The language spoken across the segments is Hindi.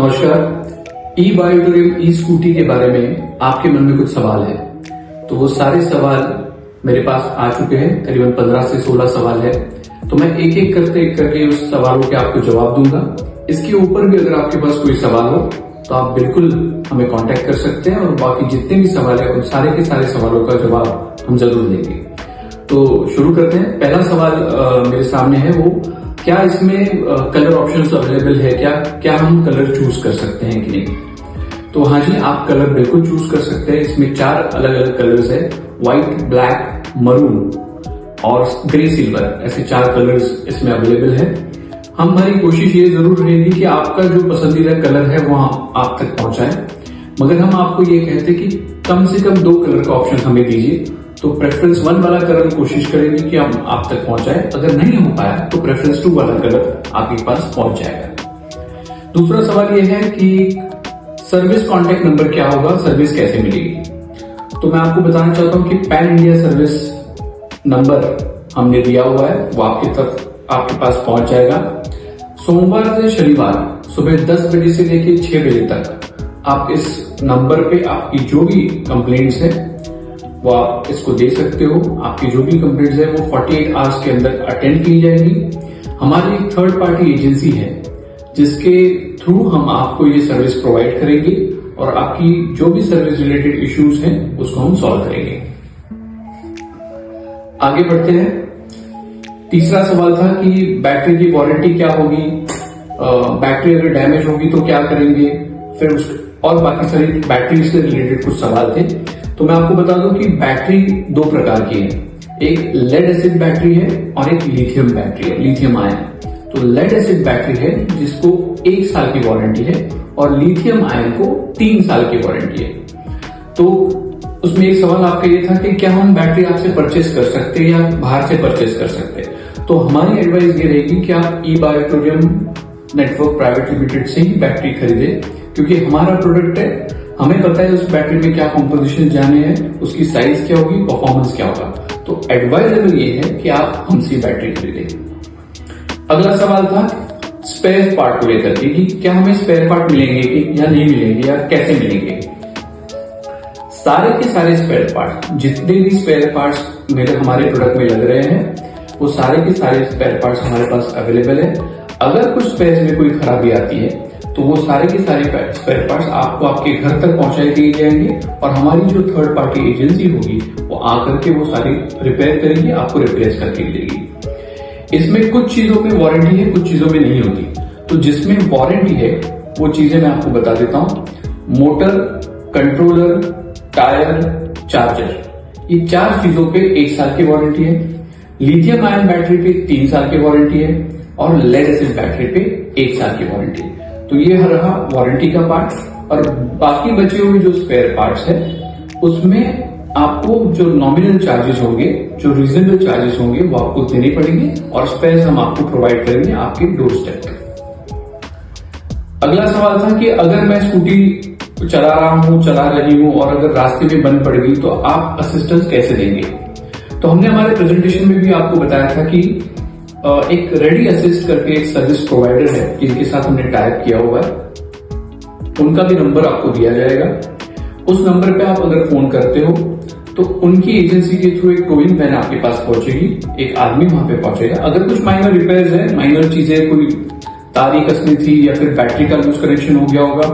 नमस्कार। ई बाइक और ई स्कूटी के बारे में आपके मन में कुछ सवाल है, तो वो सारे सवाल मेरे पास आ चुके हैं। करीबन 15 से 16 सवाल है, तो मैं एक एक करके उस सवालों के आपको जवाब दूंगा। इसके ऊपर भी अगर आपके पास कोई सवाल हो तो आप बिल्कुल हमें कांटेक्ट कर सकते हैं, और बाकी जितने भी सवाल है उन सारे के सारे सवालों का जवाब हम जरूर देंगे। तो शुरू करते हैं। पहला सवाल मेरे सामने है, वो क्या इसमें कलर ऑप्शंस अवेलेबल है, क्या हम कलर चूज कर सकते हैं कि नहीं। तो हाँ जी, आप कलर बिल्कुल चूज कर सकते हैं। इसमें 4 अलग अलग कलर्स है, व्हाइट, ब्लैक, मरून और ग्रे सिल्वर, ऐसे 4 कलर्स इसमें अवेलेबल है। हमारी कोशिश ये जरूर रहेगी कि आपका जो पसंदीदा कलर है वो आप तक पहुंचाए, मगर हम आपको ये कहते कि कम से कम 2 कलर का ऑप्शन हमें दीजिए। तो प्रेफरेंस 1 वाला कलर कोशिश करेंगे कि हम आप तक पहुंचाए, अगर नहीं हो पाया तो प्रेफरेंस 2 वाला कलर आपके पास पहुंच जाएगा। दूसरा सवाल यह है कि सर्विस कॉन्टेक्ट नंबर क्या होगा, सर्विस कैसे मिलेगी। तो मैं आपको बताना चाहता हूं कि पैन इंडिया सर्विस नंबर हमने दिया हुआ है, वो आपके पास पहुंच जाएगा। सोमवार से शनिवार सुबह 10 बजे से लेकर 6 बजे तक आप इस नंबर पे आपकी जो भी कंप्लेंट्स है वो आप इसको दे सकते हो। आपकी जो भी कंप्लेंट्स है वो 48 आवर्स के अंदर अटेंड की जाएगी। हमारी एक थर्ड पार्टी एजेंसी है जिसके थ्रू हम आपको ये सर्विस प्रोवाइड करेंगे, और आपकी जो भी सर्विस रिलेटेड इश्यूज हैं उसको हम सॉल्व करेंगे। आगे बढ़ते हैं। तीसरा सवाल था कि बैटरी की वारंटी क्या होगी, बैटरी अगर डैमेज होगी तो क्या करेंगे, फिर और बाकी सारी बैटरी से रिलेटेड कुछ सवाल थे। तो मैं आपको बता दूं कि बैटरी 2 प्रकार की है, एक लेड एसिड बैटरी है और एक लिथियम बैटरी है, लिथियम आयन। तो लेड एसिड बैटरी है जिसको 1 साल की वारंटी है, और लिथियम आयन को 3 साल की वारंटी है। तो उसमें एक सवाल आपका ये था कि क्या हम बैटरी आपसे परचेस कर सकते हैं या बाहर से परचेस कर सकते हैं। तो हमारी एडवाइस ये रहेगी कि आप ई बायोटोरियम नेटवर्क प्राइवेट लिमिटेड से ही बैटरी खरीदे, क्योंकि हमारा प्रोडक्ट है, हमें पता है उस बैटरी में क्या कॉम्पोजिशन जाने हैं, उसकी साइज क्या होगी, परफॉर्मेंस क्या होगा। तो एडवाइजेबल ये है कि आप हमसे बैटरी खरीदें। अगला सवाल था स्पेयर पार्ट को लेकर के कि क्या हमें स्पेयर पार्ट मिलेंगे या नहीं मिलेंगे, या कैसे मिलेंगे। सारे के सारे स्पेयर पार्ट, जितने भी स्पेयर पार्ट्स हमारे प्रोडक्ट में लग रहे हैं, वो सारे के सारे स्पेयर पार्ट्स हमारे पास अवेलेबल है। अगर कुछ स्पेयर में कोई खराबी आती है तो वो सारे के सारे स्पेयर पार्ट्स आपको आपके घर तक पहुंचाए दिए जाएंगे, और हमारी जो थर्ड पार्टी एजेंसी होगी वो आकर के वो सारी रिपेयर करेंगे, आपको रिप्लेस करके देगी। इसमें कुछ चीजों में वारंटी है, कुछ चीजों में नहीं होती। तो जिसमें वारंटी है वो चीजें मैं आपको बता देता हूं। मोटर, कंट्रोलर, टायर, चार्जर, ये 4 चीजों पे 1 साल की वारंटी है। लिथियम आयन बैटरी पे 3 साल की वारंटी है, और लेड एसिड बैटरी पे 1 साल की वारंटी है। तो ये रहा वारंटी का पार्ट। और बाकी बचे हुए जो स्पेयर पार्ट्स है उसमें आपको जो नॉमिनल चार्जेस होंगे, जो रीजनेबल चार्जेस होंगे, वो आपको देने पड़ेंगे, और स्पेयर हम आपको प्रोवाइड करेंगे आपके डोर स्टेप पे। अगला सवाल था कि अगर मैं स्कूटी चला रही हूं और अगर रास्ते में बंद पड़ गई तो आप असिस्टेंस कैसे देंगे। तो हमने हमारे प्रेजेंटेशन में भी आपको बताया था कि एक रेडी असिस्ट करके एक सर्विस प्रोवाइडर है जिनके साथ हमने टाइप किया हुआ है, उनका भी नंबर आपको दिया जाएगा। उस नंबर पे आप अगर फोन करते हो तो उनकी एजेंसी के थ्रू एक टोइंग वैन आपके पास पहुंचेगी, एक आदमी वहां पे पहुंचेगा। अगर कुछ माइनर रिपेयर्स है, माइनर चीजें, कोई तार ही कसनी थी या फिर बैटरी का लूज कनेक्शन हो गया होगा,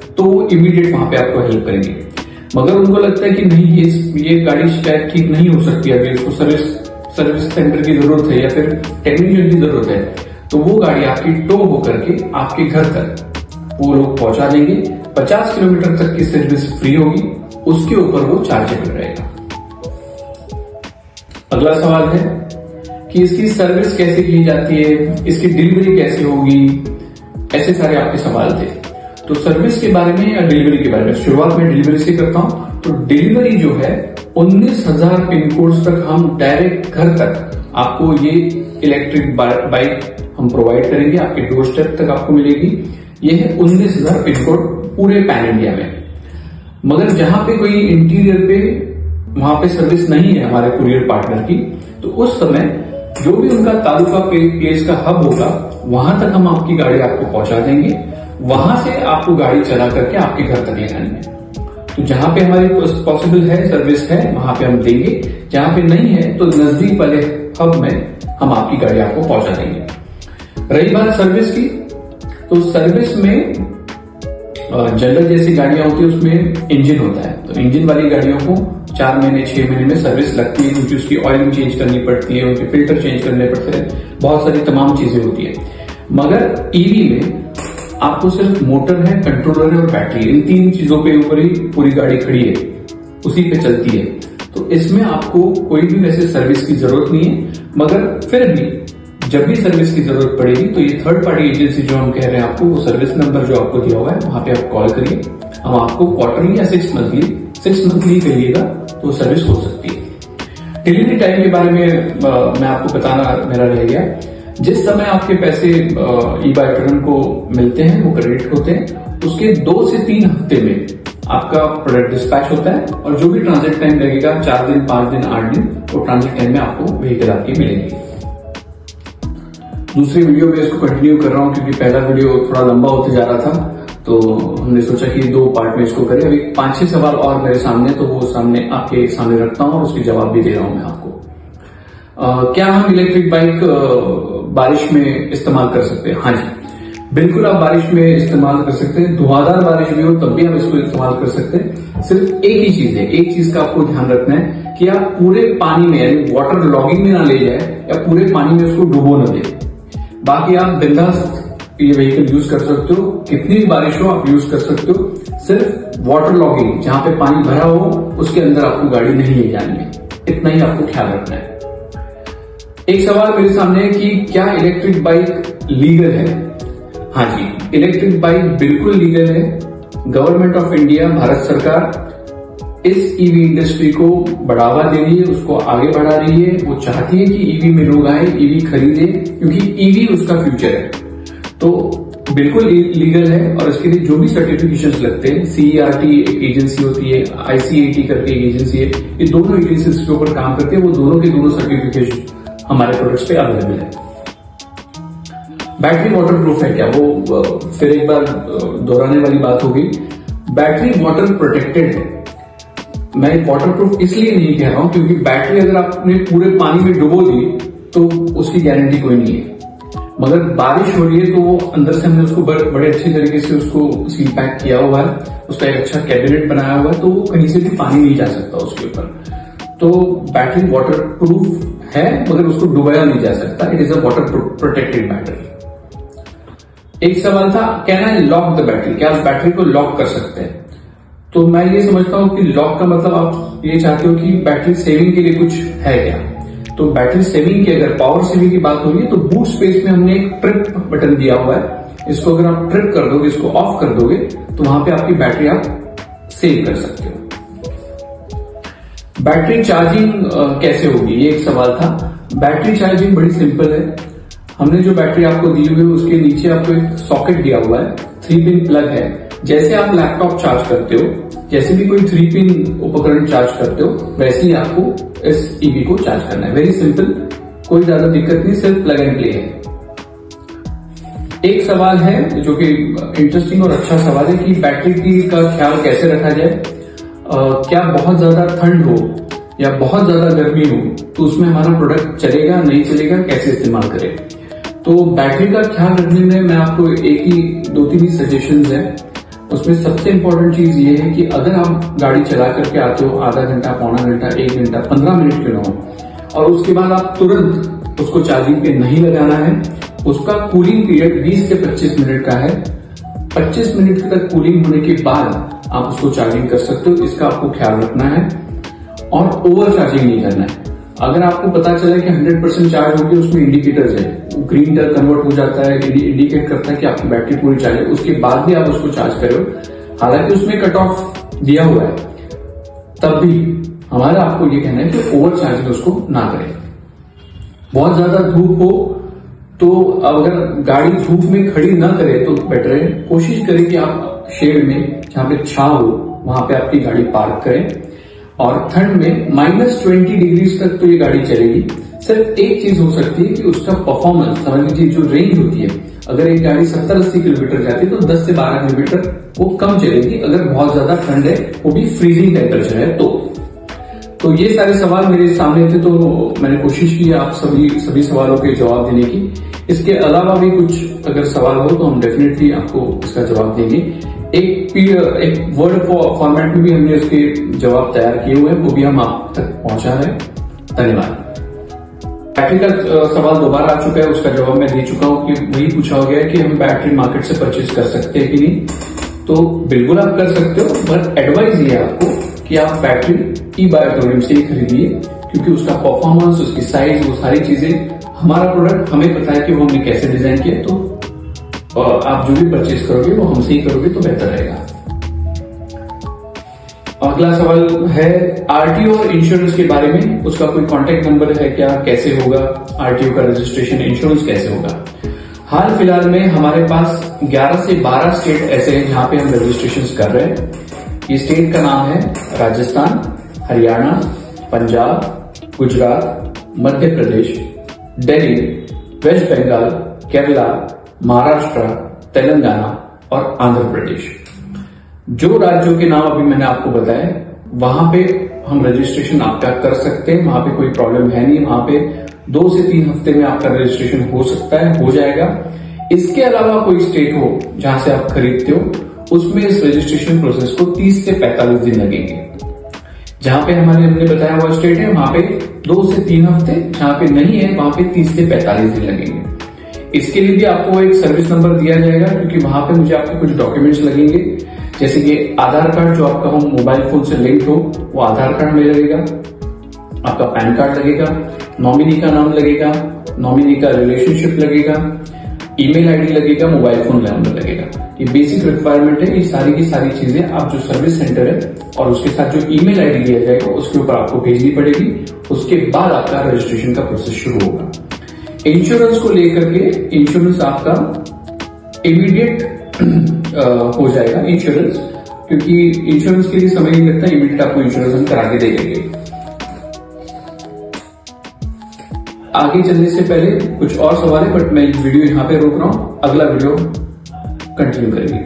तो वो इमीडिएट वहां पे आपको हेल्प करेंगे। मगर उनको लगता है कि नहीं, ये गाड़ी शायद ठीक नहीं हो सकती, अभी इसको सर्विस सेंटर की जरूरत है या फिर टेक्नीशियन की जरूरत है, तो वो गाड़ी आपकी टो होकर के आपके घर तक वो लोग पहुंचा देंगे। 50 किलोमीटर तक की सर्विस फ्री होगी, उसके ऊपर वो चार्जेबल रहेगा। अगला सवाल है कि इसकी सर्विस कैसे की जाती है, इसकी डिलीवरी कैसे होगी, ऐसे सारे आपके सवाल थे। तो सर्विस के बारे में या डिलीवरी के बारे में, शुरुआत में डिलीवरी से करता हूं। तो डिलीवरी जो है 19,000 पिन कोड्स तक हम डायरेक्ट घर तक आपको ये इलेक्ट्रिक बाइक हम प्रोवाइड करेंगे, आपके डोर स्टेप तक आपको मिलेगी। ये है 19,000 पिन कोड पूरे पैन इंडिया में। मगर जहां पे कोई इंटीरियर पे वहां पे सर्विस नहीं है हमारे कुरियर पार्टनर की, तो उस समय जो भी उनका तालुका प्लेस का हब होगा वहां तक हम आपकी गाड़ी आपको पहुंचा देंगे। वहां से आपको गाड़ी चला करके आपके घर तक ले जानी है। तो जहां पे हमारी पॉसिबल है, सर्विस है, वहां पे हम देंगे। जहां पे नहीं है तो नजदीक वाले हब में हम आपकी गाड़ी आपको पहुंचा देंगे। रही बात सर्विस की, तो सर्विस में जनरल जैसी गाड़ियां होती है उसमें इंजन होता है, तो इंजन वाली गाड़ियों को 4 महीने 6 महीने में सर्विस लगती है, क्योंकि उसकी ऑयलिंग चेंज करनी पड़ती है, उनके फिल्टर चेंज करने पड़ते हैं, बहुत सारी तमाम चीजें होती है। मगर ईवी में आपको सिर्फ मोटर है, कंट्रोलर है और बैटरी, इन 3 चीजों पे ऊपर ही पूरी गाड़ी खड़ी है, उसी पे चलती है। तो इसमें आपको कोई भी वैसे सर्विस की जरूरत नहीं है। मगर फिर भी जब भी सर्विस की जरूरत पड़ेगी तो ये थर्ड पार्टी एजेंसी जो हम कह रहे हैं आपको, वो सर्विस नंबर जो आपको दिया हुआ है वहां पे आप कॉल करिए। हम आपको क्वार्टरली या 6 मंथली करिएगा तो सर्विस हो सकती है। डिलीवरी टाइम के बारे में मैं आपको बताना मेरा रह गया। जिस समय आपके पैसे ई बाय ट्रेन को मिलते हैं, वो क्रेडिट होते हैं, उसके 2 से 3 हफ्ते में आपका प्रोडक्ट डिस्पैच होता है, और जो भी ट्रांजिट टाइम लगेगा 4 दिन, 5 दिन, 8 दिन, वो ट्रांजिट टाइम में आपको व्हीकल आपकी मिलेंगी। दूसरी वीडियो में इसको कंटिन्यू कर रहा हूं क्योंकि पहला वीडियो थोड़ा लंबा होते जा रहा था, तो हमने सोचा कि 2 पार्ट में इसको करें। अभी 5-6 सवाल और मेरे सामने, तो वो सामने आपके सामने रखता हूं और उसके जवाब भी दे रहा हूं मैं आपको। क्या हम इलेक्ट्रिक बाइक बारिश में इस्तेमाल कर सकते हैं? हाँ जी, बिल्कुल आप बारिश में इस्तेमाल कर सकते हैं। धुआंधार बारिश भी हो तब भी आप इसको इस्तेमाल कर सकते हैं। सिर्फ एक ही चीज है, एक चीज का आपको ध्यान रखना है कि आप पूरे पानी में, यानी वाटर लॉगिंग में ना ले जाए या पूरे पानी में उसको डुबो न दे। बाकी आप बिंदास ये व्हीकल यूज कर सकते हो, कितनी भी बारिश हो आप यूज कर सकते हो। सिर्फ वाटर लॉगिंग, जहां पे पानी भरा हो उसके अंदर आपको गाड़ी नहीं ले जानी है, इतना ही आपको ख्याल रखना है। एक सवाल मेरे सामने है कि क्या इलेक्ट्रिक बाइक लीगल है? हाँ जी, इलेक्ट्रिक बाइक बिल्कुल लीगल है। गवर्नमेंट ऑफ इंडिया, भारत सरकार इस ईवी इंडस्ट्री को बढ़ावा दे रही है, उसको आगे बढ़ा रही है। वो चाहती है कि ईवी में लोग आए, ईवी खरीदे, क्योंकि ईवी उसका फ्यूचर है। तो बिल्कुल लीगल है, और इसके लिए जो भी सर्टिफिकेशंस लगते हैं, CERT एक एजेंसी होती है, ICAT करके एक एजेंसी है, ये दोनों एजेंसीज के ऊपर काम करते हैं। वो दोनों के दोनों सर्टिफिकेशन हमारे प्रोडक्ट्स पे अवेलेबल है। बैटरी वाटर प्रूफ है क्या? वो फिर एक बार दोहराने वाली बात होगी। बैटरी वाटर प्रोटेक्टेड है। मैं वाटर प्रूफ इसलिए नहीं कह रहा हूं क्योंकि बैटरी अगर आपने पूरे पानी में डुबो दी तो उसकी गारंटी कोई नहीं है। मगर बारिश हो रही है तो वो अंदर से हमने उसको बड़े अच्छे तरीके से उसको सील पैक किया हुआ है, उसका एक अच्छा कैबिनेट बनाया हुआ है, तो वो कहीं से भी पानी नहीं जा सकता उसके ऊपर। तो बैटरी वाटर प्रूफ है, मगर उसको डुबाया नहीं जा सकता। It is a water protected battery. एक सवाल था, can I lock the battery? क्या आप बैटरी को लॉक कर सकते हैं? तो मैं ये समझता हूं कि लॉक का मतलब आप ये चाहते हो कि बैटरी सेविंग के लिए कुछ है क्या? तो बैटरी सेविंग की, अगर पावर सेविंग की बात हो रही है, तो बूट स्पेस में हमने एक ट्रिप बटन दिया हुआ है। इसको अगर आप ट्रिप कर दोगे, इसको ऑफ कर दोगे, तो वहां पे आपकी बैटरी आप सेव कर सकते हो। बैटरी चार्जिंग कैसे होगी, ये एक सवाल था। बैटरी चार्जिंग बड़ी सिंपल है। हमने जो बैटरी आपको दी हुई है उसके नीचे आपको एक सॉकेट दिया हुआ है, 3 पिन प्लग है। जैसे आप लैपटॉप चार्ज करते हो, जैसे भी कोई 3 पिन उपकरण चार्ज करते हो, वैसे ही आपको इस ईवी को चार्ज करना है। वेरी सिंपल, कोई ज्यादा दिक्कत नहीं, सिर्फ प्लग एंड प्ले है। एक सवाल है जो कि इंटरेस्टिंग और अच्छा सवाल है कि बैटरी का ख्याल कैसे रखा जाए। क्या बहुत ज्यादा ठंड हो या बहुत ज्यादा गर्मी हो तो उसमें हमारा प्रोडक्ट चलेगा नहीं चलेगा, कैसे इस्तेमाल करें? तो बैटरी का ख्याल रखने में मैं आपको एक ही 2-3 ही सजेशंस हैं। उसमें सबसे इंपॉर्टेंट चीज ये है कि अगर आप गाड़ी चला करके आते हो, आधा घंटा, पौना घंटा, 1 घंटा, 15 मिनट क्यों ना हो, और उसके बाद आप तुरंत उसको चार्जिंग पे नहीं लगाना है। उसका कूलिंग पीरियड 20 से 25 मिनट का है। 25 मिनट तक कूलिंग होने के बाद आप उसको चार्जिंग कर सकते हो, इसका आपको ख्याल रखना है। और ओवर चार्जिंग नहीं करना है। अगर आपको पता चले कि 100% चार्ज होगी, उसमें इंडिकेटर्स है, ग्रीन टर्न कन्वर्ट हो जाता है, इंडिकेट करता है कि आपकी बैटरी पूरी चार्ज है, उसके बाद भी आप उसको चार्ज करो। हालांकि उसमें कट ऑफ दिया हुआ है, तब भी हमारा आपको ये कहना है कि ओवर चार्जिंग उसको ना करें। बहुत ज्यादा धूप हो तो अगर गाड़ी धूप में खड़ी ना करे तो बेटर है। कोशिश करें कि आप शेड में, जहां पे छांव हो, वहां पे आपकी गाड़ी पार्क करें। और ठंड में -20 डिग्री तक तो ये गाड़ी चलेगी। सिर्फ एक चीज हो सकती है कि उसका परफॉर्मेंस, समझ लीजिए जो रेंज होती है, अगर एक गाड़ी 70-80 किलोमीटर जाती है तो 10 से 12 किलोमीटर वो कम चलेगी, अगर बहुत ज्यादा ठंड है, वो भी फ्रीजिंग टेम्परेचर है तो ये सारे सवाल मेरे सामने थे, तो मैंने कोशिश की आप सभी सवालों के जवाब देने की। इसके अलावा भी कुछ अगर सवाल हो तो हम डेफिनेटली आपको इसका जवाब देंगे। एक वर्ड फॉर्मेट में भी हमने उसके जवाब तैयार किए हुए हैं, वो भी हम आप तक पहुंचा रहे हैं। धन्यवाद। बैटरी का सवाल दोबारा आ चुका है, उसका जवाब मैं दे चुका हूं कि वही पूछा हो गया है कि हम बैटरी मार्केट से परचेज कर सकते हैं कि नहीं। तो बिल्कुल आप कर सकते हो, पर एडवाइस ये है आपको कि आप बैटरी ई-बायोटोरियम से ही खरीदिए, क्योंकि उसका परफॉर्मेंस, उसकी साइज, वो सारी चीजें, हमारा प्रोडक्ट हमें पता है कि वो हमने कैसे डिजाइन किया, तो आप जो भी परचेज करोगे वो हमसे ही करोगे तो बेहतर रहेगा। अगला सवाल है आरटीओ और इंश्योरेंस के बारे में, उसका कोई कांटेक्ट नंबर है क्या, कैसे होगा आरटीओ का रजिस्ट्रेशन, इंश्योरेंस कैसे होगा। हाल फिलहाल में हमारे पास 11 से 12 स्टेट ऐसे हैं जहां पे हम रजिस्ट्रेशन कर रहे हैं। ये स्टेट का नाम है राजस्थान, हरियाणा, पंजाब, गुजरात, मध्य प्रदेश, दिल्ली, वेस्ट बंगाल, केरला, महाराष्ट्र, तेलंगाना और आंध्र प्रदेश। जो राज्यों के नाम अभी मैंने आपको बताए, वहां पे हम रजिस्ट्रेशन आपका कर सकते हैं, वहां पे कोई प्रॉब्लम है नहीं, वहां पे 2 से 3 हफ्ते में आपका रजिस्ट्रेशन हो सकता है, हो जाएगा। इसके अलावा कोई स्टेट हो जहां से आप खरीदते हो, उसमें इस रजिस्ट्रेशन प्रोसेस को 30 से 45 दिन लगेंगे। जहां पे हमने बताया हुआ स्टेट है वहां पे 2 से 3 हफ्ते, जहां पे नहीं है वहां पे 30 से 45 दिन लगेंगे। इसके लिए भी आपको एक सर्विस नंबर दिया जाएगा, क्योंकि वहां पे मुझे आपके कुछ डॉक्यूमेंट्स लगेंगे, जैसे कि आधार कार्ड जो आपका हो मोबाइल फोन से लिंक हो, वो आधार कार्ड में लगेगा, आपका पैन कार्ड लगेगा, नॉमिनी का नाम लगेगा, नॉमिनी का रिलेशनशिप लगेगा, ईमेल आईडी लगेगा, मोबाइल फोन नंबर लगेगा। ये बेसिक रिक्वायरमेंट है। ये सारी की सारी चीजें आप जो सर्विस सेंटर है और उसके साथ जो ईमेल आईडी दिया जाएगा उसके ऊपर आपको भेजनी पड़ेगी। उसके बाद आपका रजिस्ट्रेशन का प्रोसेस शुरू होगा। इंश्योरेंस को लेकर के, इंश्योरेंस आपका इमीडिएट हो जाएगा इंश्योरेंस, क्योंकि इंश्योरेंस के लिए समय नहीं लगता, इमीडिएट आपको इंश्योरेंस हम करा के दे देंगे। आगे चलने से पहले कुछ और सवाल है, बट मैं वीडियो यहां पे रोक रहा हूं, अगला वीडियो कंटिन्यू करेंगे।